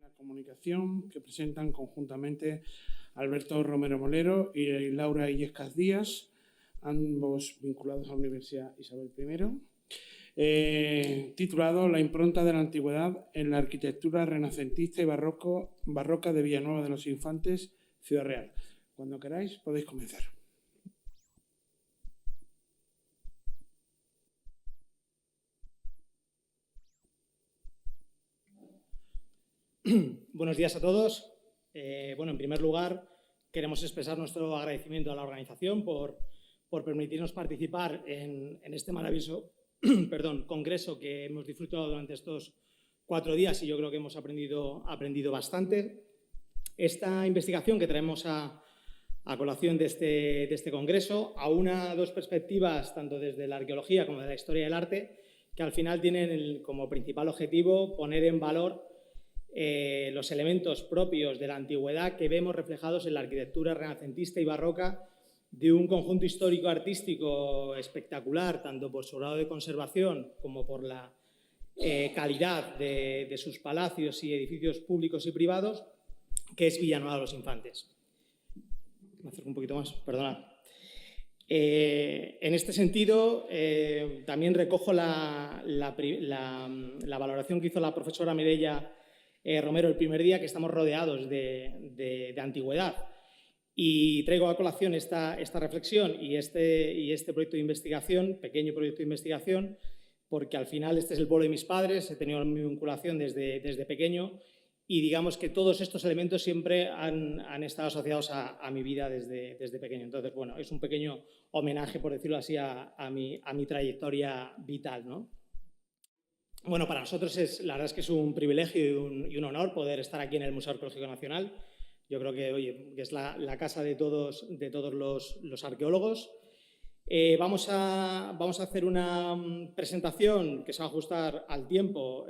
La comunicación que presentan conjuntamente Alberto Romero Molero y Laura Illescas Díaz, ambos vinculados a la Universidad Isabel I, titulado La impronta de la antigüedad en la arquitectura renacentista y barroca de Villanueva de los Infantes, Ciudad Real. Cuando queráis podéis comenzar. Buenos días a todos. En primer lugar, queremos expresar nuestro agradecimiento a la organización por permitirnos participar en este maravilloso congreso que hemos disfrutado durante estos 4 días y yo creo que hemos aprendido bastante. Esta investigación que traemos a colación de este congreso aúna dos perspectivas, tanto desde la arqueología como de la historia del arte, que al final tienen como principal objetivo poner en valor los elementos propios de la antigüedad que vemos reflejados en la arquitectura renacentista y barroca de un conjunto histórico-artístico espectacular, tanto por su grado de conservación como por la calidad de sus palacios y edificios públicos y privados, que es Villanueva de los Infantes. Me acerco un poquito más, perdonad. En este sentido, también recojo la valoración que hizo la profesora Mireia Romero el primer día, que estamos rodeados de antigüedad. Y traigo a colación esta reflexión y este proyecto de investigación, pequeño proyecto de investigación, porque al final este es el pueblo de mis padres, he tenido mi vinculación desde pequeño y digamos que todos estos elementos siempre han estado asociados a mi vida desde pequeño. Entonces, bueno, es un pequeño homenaje, por decirlo así, a mi trayectoria vital, ¿no? Bueno, para nosotros la verdad es que es un privilegio y un honor poder estar aquí en el Museo Arqueológico Nacional. Yo creo que es la casa de todos los arqueólogos. Vamos a hacer una presentación que se va a ajustar al tiempo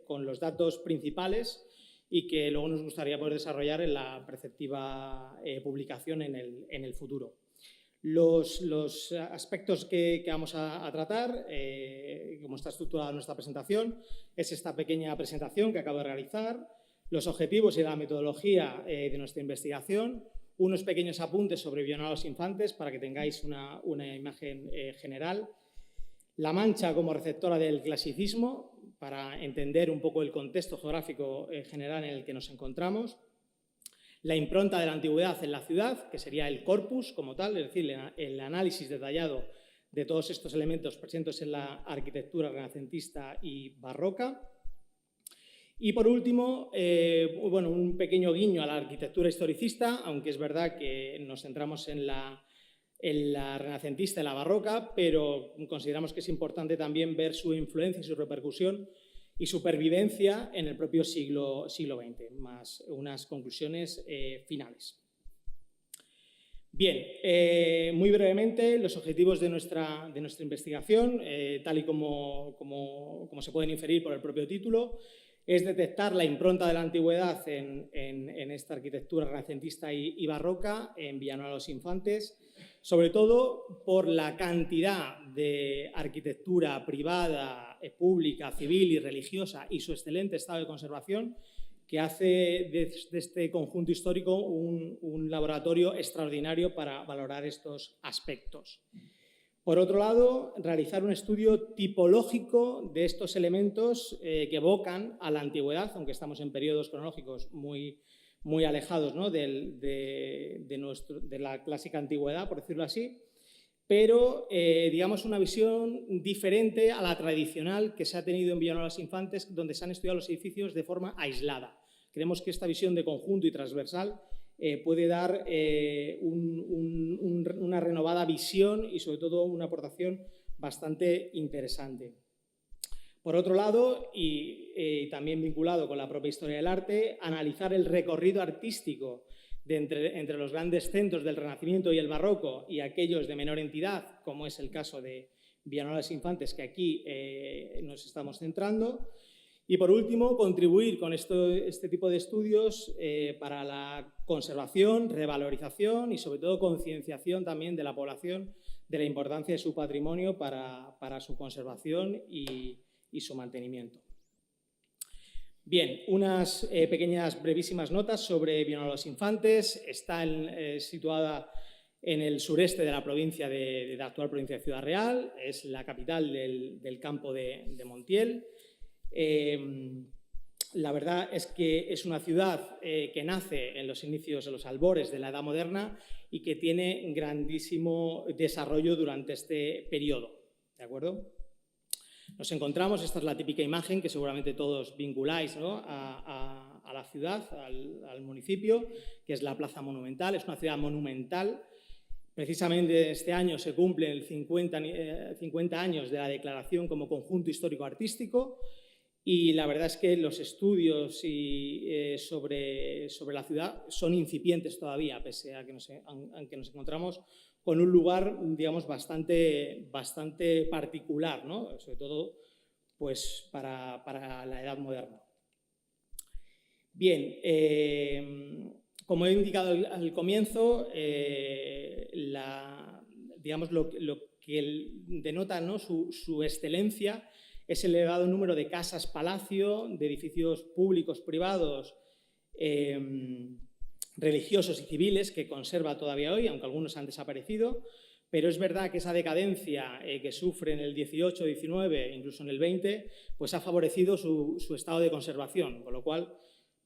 con los datos principales y que luego nos gustaría poder desarrollar en la preceptiva publicación en el futuro. Los aspectos que vamos a tratar, como está estructurada nuestra presentación, es esta pequeña presentación que acabo de realizar, los objetivos y la metodología de nuestra investigación, unos pequeños apuntes sobre Villanueva de los Infantes para que tengáis una imagen general, La Mancha como receptora del clasicismo para entender un poco el contexto geográfico general en el que nos encontramos, la impronta de la antigüedad en la ciudad, que sería el corpus como tal, es decir, el análisis detallado de todos estos elementos presentes en la arquitectura renacentista y barroca. Y por último, un pequeño guiño a la arquitectura historicista, aunque es verdad que nos centramos en la renacentista y la barroca, pero consideramos que es importante también ver su influencia y su repercusión y supervivencia en el propio siglo XX, más unas conclusiones finales. Bien, muy brevemente, los objetivos de nuestra investigación, tal y como se pueden inferir por el propio título, es detectar la impronta de la antigüedad en esta arquitectura renacentista y barroca en Villanueva de los Infantes, sobre todo por la cantidad de arquitectura privada, pública, civil y religiosa y su excelente estado de conservación que hace de este conjunto histórico un laboratorio extraordinario para valorar estos aspectos. Por otro lado, realizar un estudio tipológico de estos elementos que evocan a la antigüedad, aunque estamos en periodos cronológicos muy alejados, ¿no?, de la clásica antigüedad, por decirlo así, pero digamos una visión diferente a la tradicional que se ha tenido en Villanueva de los Infantes, donde se han estudiado los edificios de forma aislada. Creemos que esta visión de conjunto y transversal puede dar una renovada visión y sobre todo una aportación bastante interesante. Por otro lado, y también vinculado con la propia historia del arte, analizar el recorrido artístico entre los grandes centros del Renacimiento y el Barroco y aquellos de menor entidad, como es el caso de Villanueva de los Infantes, que aquí nos estamos centrando. Y por último, contribuir con este tipo de estudios para la conservación, revalorización y sobre todo concienciación también de la población de la importancia de su patrimonio para su conservación y su mantenimiento. Bien, unas pequeñas, brevísimas notas sobre Villanueva de los Infantes. Está situada en el sureste de la provincia de la actual provincia de Ciudad Real. Es la capital del campo de Montiel. La verdad es que es una ciudad que nace en los inicios, en los albores de la Edad Moderna y que tiene grandísimo desarrollo durante este periodo, ¿de acuerdo? Nos encontramos, esta es la típica imagen que seguramente todos vinculáis, ¿no?, a la ciudad, al municipio, que es la Plaza Monumental. Es una ciudad monumental. Precisamente este año se cumplen 50 años de la declaración como conjunto histórico-artístico y la verdad es que los estudios sobre la ciudad son incipientes todavía, pese a que aunque nos encontramos con un lugar, digamos, bastante particular, ¿no?, sobre todo pues, para la Edad Moderna. Bien, como he indicado al comienzo, digamos, lo que denota, ¿no?, su excelencia es el elevado número de casas-palacio, de edificios públicos, privados, religiosos y civiles que conserva todavía hoy, aunque algunos han desaparecido, pero es verdad que esa decadencia que sufre en el 18, 19, incluso en el 20, pues ha favorecido su estado de conservación, con lo cual,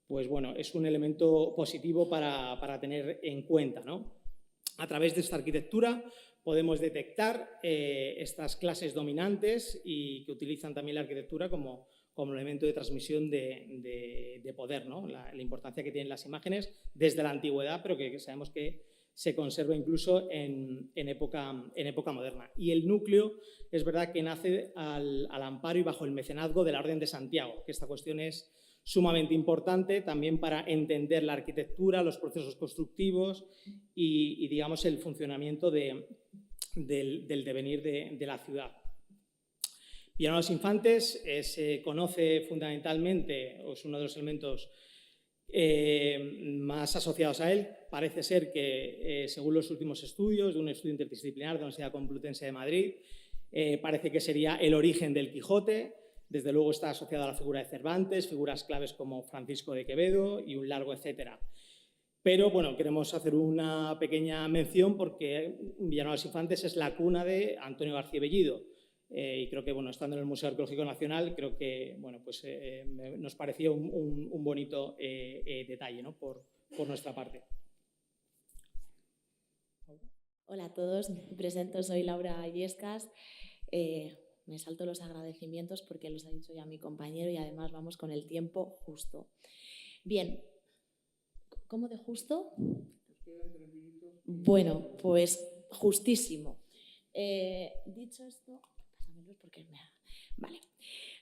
pues bueno, es un elemento positivo para tener en cuenta, ¿no? A través de esta arquitectura podemos detectar estas clases dominantes y que utilizan también la arquitectura como elemento de transmisión de poder, ¿no? La importancia que tienen las imágenes desde la antigüedad, pero que sabemos que se conserva incluso en época moderna. Y el núcleo es verdad que nace al amparo y bajo el mecenazgo de la Orden de Santiago, que esta cuestión es sumamente importante también para entender la arquitectura, los procesos constructivos y digamos, el funcionamiento del devenir de la ciudad. Villanueva de los Infantes se conoce fundamentalmente, o es uno de los elementos más asociados a él. Parece ser que, según los últimos estudios de un estudio interdisciplinar de la Universidad Complutense de Madrid, parece que sería el origen del Quijote. Desde luego está asociado a la figura de Cervantes, figuras claves como Francisco de Quevedo y un largo etcétera. Pero bueno, queremos hacer una pequeña mención porque Villanueva de los Infantes es la cuna de Antonio García Bellido. Y creo que, bueno, estando en el Museo Arqueológico Nacional, creo que, bueno, pues nos pareció un bonito detalle, ¿no?, por nuestra parte. Hola a todos, me presento, soy Laura Illescas. Me salto los agradecimientos porque los ha dicho ya mi compañero y además vamos con el tiempo justo. Bien, ¿cómo de justo? Bueno, pues justísimo. Dicho esto, porque vale.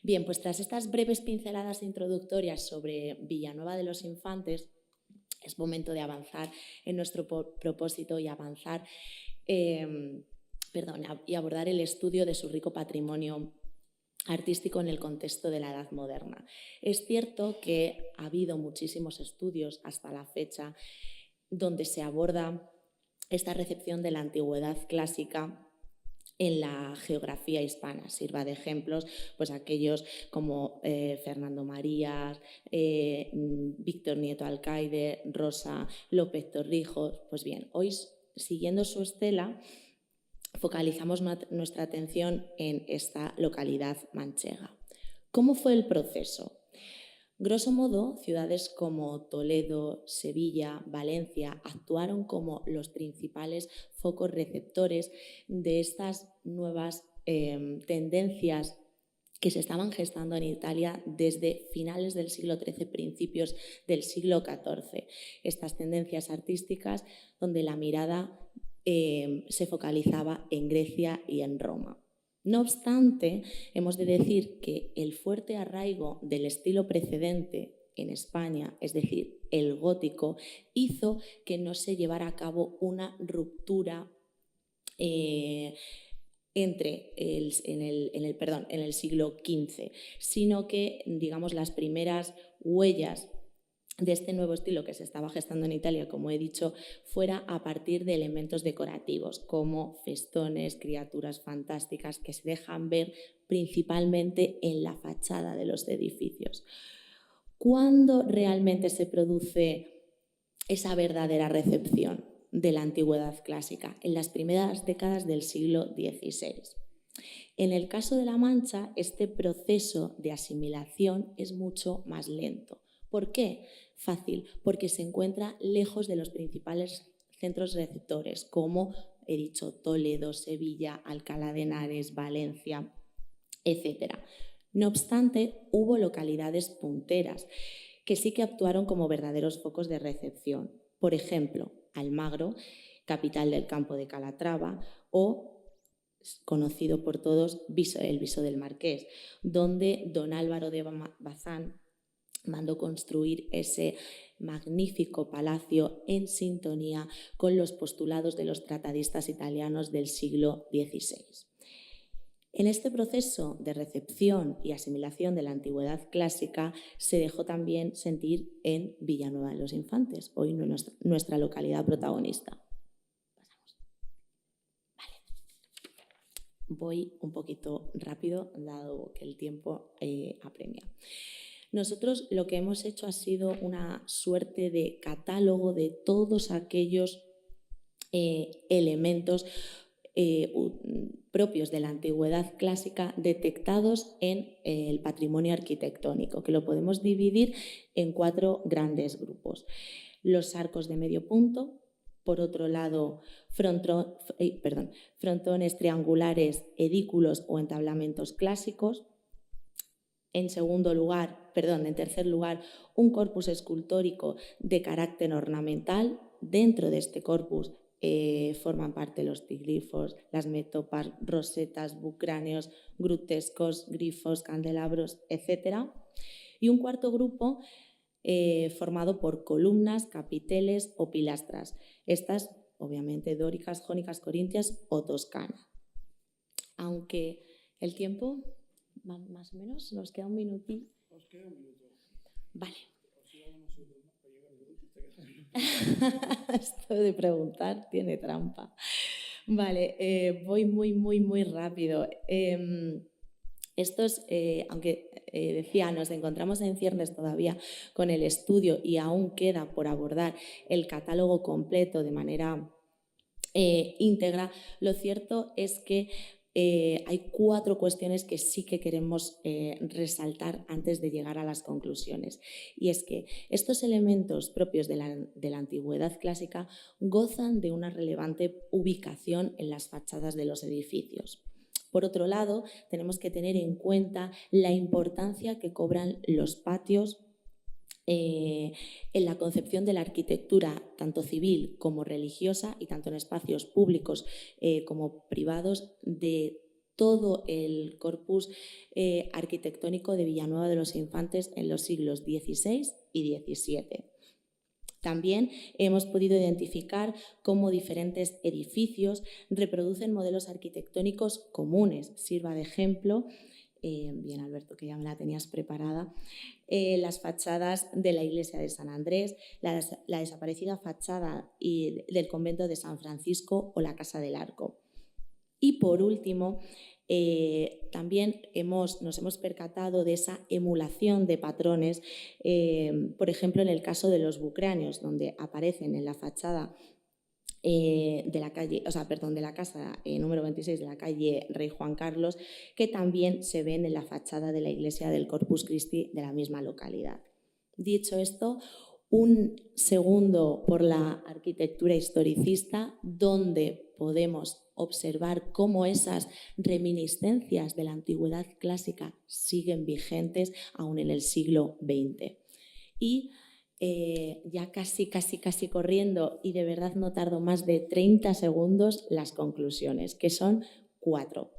Bien, pues tras estas breves pinceladas introductorias sobre Villanueva de los Infantes, es momento de avanzar en nuestro propósito y avanzar, y abordar el estudio de su rico patrimonio artístico en el contexto de la Edad Moderna. Es cierto que ha habido muchísimos estudios hasta la fecha donde se aborda esta recepción de la antigüedad clásica en la geografía hispana. Sirva de ejemplos pues aquellos como Fernando Marías, Víctor Nieto Alcaide, Rosa López Torrijos. Pues bien, hoy, siguiendo su estela, focalizamos nuestra atención en esta localidad manchega. ¿Cómo fue el proceso? Grosso modo, ciudades como Toledo, Sevilla, Valencia actuaron como los principales focos receptores de estas nuevas tendencias que se estaban gestando en Italia desde finales del siglo XIII, principios del siglo XIV. Estas tendencias artísticas donde la mirada se focalizaba en Grecia y en Roma. No obstante, hemos de decir que el fuerte arraigo del estilo precedente en España, es decir, el gótico, hizo que no se llevara a cabo una ruptura en el siglo XV, sino que, digamos, las primeras huellas de este nuevo estilo que se estaba gestando en Italia, como he dicho, fuera a partir de elementos decorativos como festones, criaturas fantásticas que se dejan ver principalmente en la fachada de los edificios. ¿Cuándo realmente se produce esa verdadera recepción de la antigüedad clásica? En las primeras décadas del siglo XVI. En el caso de La Mancha, este proceso de asimilación es mucho más lento. ¿Por qué? Fácil, porque se encuentra lejos de los principales centros receptores, como he dicho, Toledo, Sevilla, Alcalá de Henares, Valencia, etc. No obstante, hubo localidades punteras que sí que actuaron como verdaderos focos de recepción. Por ejemplo, Almagro, capital del campo de Calatrava, o conocido por todos, el Viso del Marqués, donde don Álvaro de Bazán mandó construir ese magnífico palacio en sintonía con los postulados de los tratadistas italianos del siglo XVI. En este proceso de recepción y asimilación de la antigüedad clásica se dejó también sentir en Villanueva de los Infantes, hoy nuestra localidad protagonista. Voy un poquito rápido, dado que el tiempo apremia. Nosotros lo que hemos hecho ha sido una suerte de catálogo de todos aquellos elementos propios de la antigüedad clásica detectados en el patrimonio arquitectónico, que lo podemos dividir en 4 grandes grupos. Los arcos de medio punto. Por otro lado, frontones triangulares, edículos o entablamentos clásicos. En tercer lugar, un corpus escultórico de carácter ornamental. Dentro de este corpus forman parte los tiglifos, las metopas, rosetas, bucráneos, grutescos, grifos, candelabros, etc. Y un cuarto grupo formado por columnas, capiteles o pilastras. Estas, obviamente, dóricas, jónicas, corintias o toscanas. Aunque el tiempo, más o menos, nos queda un minutín. Os queda un minuto. Vale. Esto de preguntar tiene trampa. Vale, voy muy rápido. Aunque decía, nos encontramos en ciernes todavía con el estudio y aún queda por abordar el catálogo completo de manera íntegra, lo cierto es que hay 4 cuestiones que sí que queremos resaltar antes de llegar a las conclusiones. Y es que estos elementos propios de la antigüedad clásica gozan de una relevante ubicación en las fachadas de los edificios. Por otro lado, tenemos que tener en cuenta la importancia que cobran los patios en la concepción de la arquitectura, tanto civil como religiosa, y tanto en espacios públicos como privados, de todo el corpus arquitectónico de Villanueva de los Infantes en los siglos XVI y XVII. También hemos podido identificar cómo diferentes edificios reproducen modelos arquitectónicos comunes. Sirva de ejemplo, bien Alberto, que ya me la tenías preparada, las fachadas de la iglesia de San Andrés, la desaparecida fachada del convento de San Francisco o la Casa del Arco. Y por último, también nos hemos percatado de esa emulación de patrones, por ejemplo, en el caso de los bucráneos, donde aparecen en la fachada de la casa número 26 de la calle Rey Juan Carlos, que también se ven en la fachada de la iglesia del Corpus Christi de la misma localidad. Dicho esto, un segundo por la arquitectura historicista, donde podemos observar cómo esas reminiscencias de la antigüedad clásica siguen vigentes aún en el siglo XX. Y ya casi corriendo, y de verdad no tardo más de 30 segundos, las conclusiones, que son 4.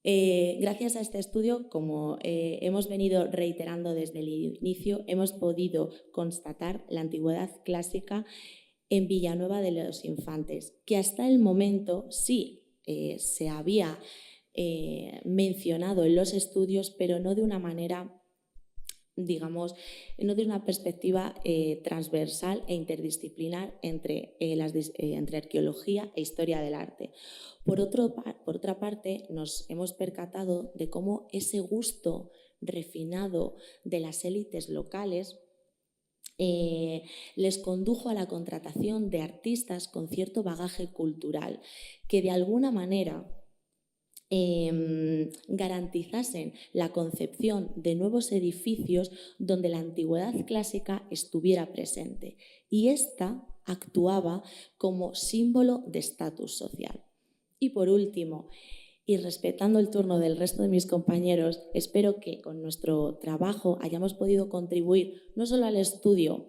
Gracias a este estudio, como hemos venido reiterando desde el inicio, hemos podido constatar la antigüedad clásica en Villanueva de los Infantes, que hasta el momento sí se había mencionado en los estudios, pero no de una manera, digamos, no de una perspectiva transversal e interdisciplinar entre arqueología e historia del arte. Por otra parte, nos hemos percatado de cómo ese gusto refinado de las élites locales les condujo a la contratación de artistas con cierto bagaje cultural que de alguna manera garantizasen la concepción de nuevos edificios donde la antigüedad clásica estuviera presente, y ésta actuaba como símbolo de estatus social. Y por último, y respetando el turno del resto de mis compañeros, espero que con nuestro trabajo hayamos podido contribuir no solo al estudio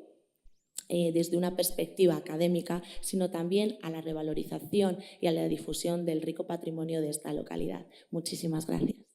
desde una perspectiva académica, sino también a la revalorización y a la difusión del rico patrimonio de esta localidad. Muchísimas gracias.